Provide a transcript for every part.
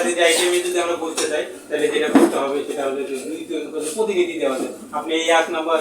যদি আইটেমে যদি আমরা বলতে চাই তাহলে যেটা করতে হবে সেটা হলো প্রতিনিধি দেওয়া যায়। আপনি এই এক নম্বর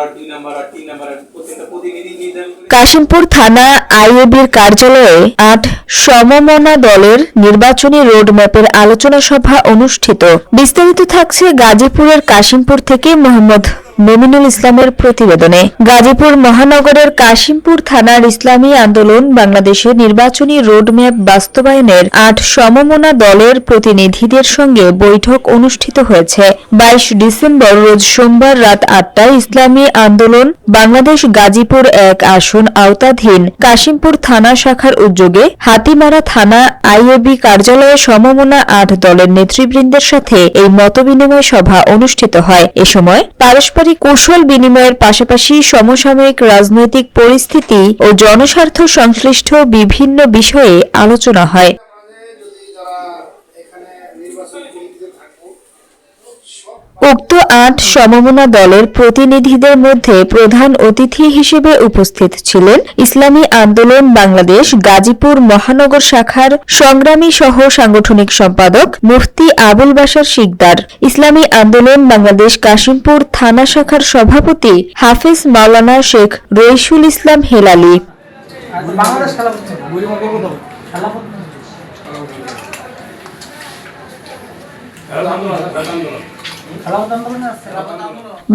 আর 2 নম্বর আর 3 নম্বর আর প্রত্যেকটা প্রতিনিধি নির্ধারণ করে কাশিমপুর থানা আইএবির কার্যালয়ে 8 সমমনা দলের নির্বাচনী রোডম্যাপের আলোচনা সভা অনুষ্ঠিত। বিস্তারিত থাকছে গাজীপুরের কাশিমপুর থেকে মোহাম্মদ মমিনুল ইসলামের প্রতিবেদনে। গাজীপুর মহানগরের কাশিমপুর থানার ইসলামী আন্দোলন বাংলাদেশের নির্বাচনী রোডম্যাপ বাস্তবায়নের 8 সমমনা দলের প্রতিনিধিদের সঙ্গে বৈঠক অনুষ্ঠিত হয়েছে। 22 ডিসেম্বর রোজ সোমবার রাত 8টায় ইসলামী আন্দোলন বাংলাদেশ গাজীপুর 1 আসন আওতাধীন কাশিমপুর থানা শাখার উদ্যোগে হাতিমারা থানা আইএবি কার্যালয়ে সমমনা 8 দলের নেতৃবৃন্দের সাথে এই মতবিনিময় সভা অনুষ্ঠিত হয়। এ সময় পারস্পরিক কৌশল বিনিময়ের পাশাপাশি সমসাময়িক রাজনৈতিক পরিস্থিতি ও জনস্বার্থ সংশ্লিষ্ট বিভিন্ন বিষয়ে আলোচনা হয়। উক্ত 8 সমমনা দলের প্রতিনিধিদের মধ্যে প্রধান অতিথি হিসেবে উপস্থিত ছিলেন ইসলামী আন্দোলন বাংলাদেশ গাজীপুর মহানগর শাখার সংগ্রামী সহ সাংগঠনিক সম্পাদক মুফতি আবুল বাশার শিকদার, ইসলামী আন্দোলন বাংলাদেশ কাশিমপুর থানা শাখার সভাপতি হাফেজ মাওলানা শেখ রইসুল ইসলাম হেলালি।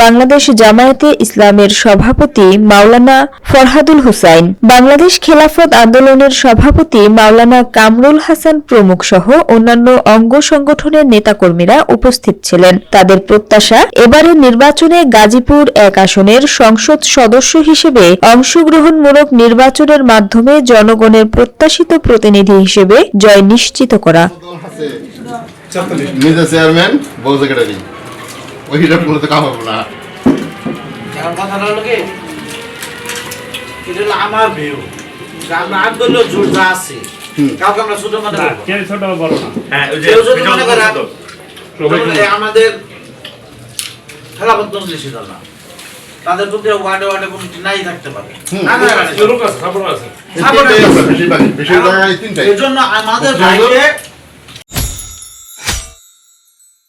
বাংলাদেশ জামায়াতে ইসলামের সভাপতি মাওলানা ফরহাদুল হুসাইন, বাংলাদেশ খেলাফত আন্দোলনের সভাপতি মাওলানা কামরুল হাসান প্রমুখ সহ অন্যান্য অঙ্গ সংগঠনের নেতাকর্মীরা উপস্থিত ছিলেন। তাদের প্রত্যাশা, এবারের নির্বাচনে গাজীপুর 1 আসনের সংসদ সদস্য হিসেবে অংশগ্রহণমূলক নির্বাচনের মাধ্যমে জনগণের প্রত্যাশিত প্রতিনিধি হিসেবে জয় নিশ্চিত করা। চেয়ারম্যান বউ সেক্রেটারি ওইটা বলতে কাম হবে না। এখন কথাটা হলো কি, এটা হলো আমার ভিউ, আমরা আন্দোলন জোর যা আছে কাউকে আমরা ছোট মনে করব না, কেউ ছোট বড় না। হ্যাঁ, ওই যে মনে করেন আমাদের খেলাফত মজলিস ছিল না, তাদের প্রতি ওয়ার্ডে ওয়ার্ডে কোনো নাই থাকতে পারে। এই জন্য আমাদের ভাইকে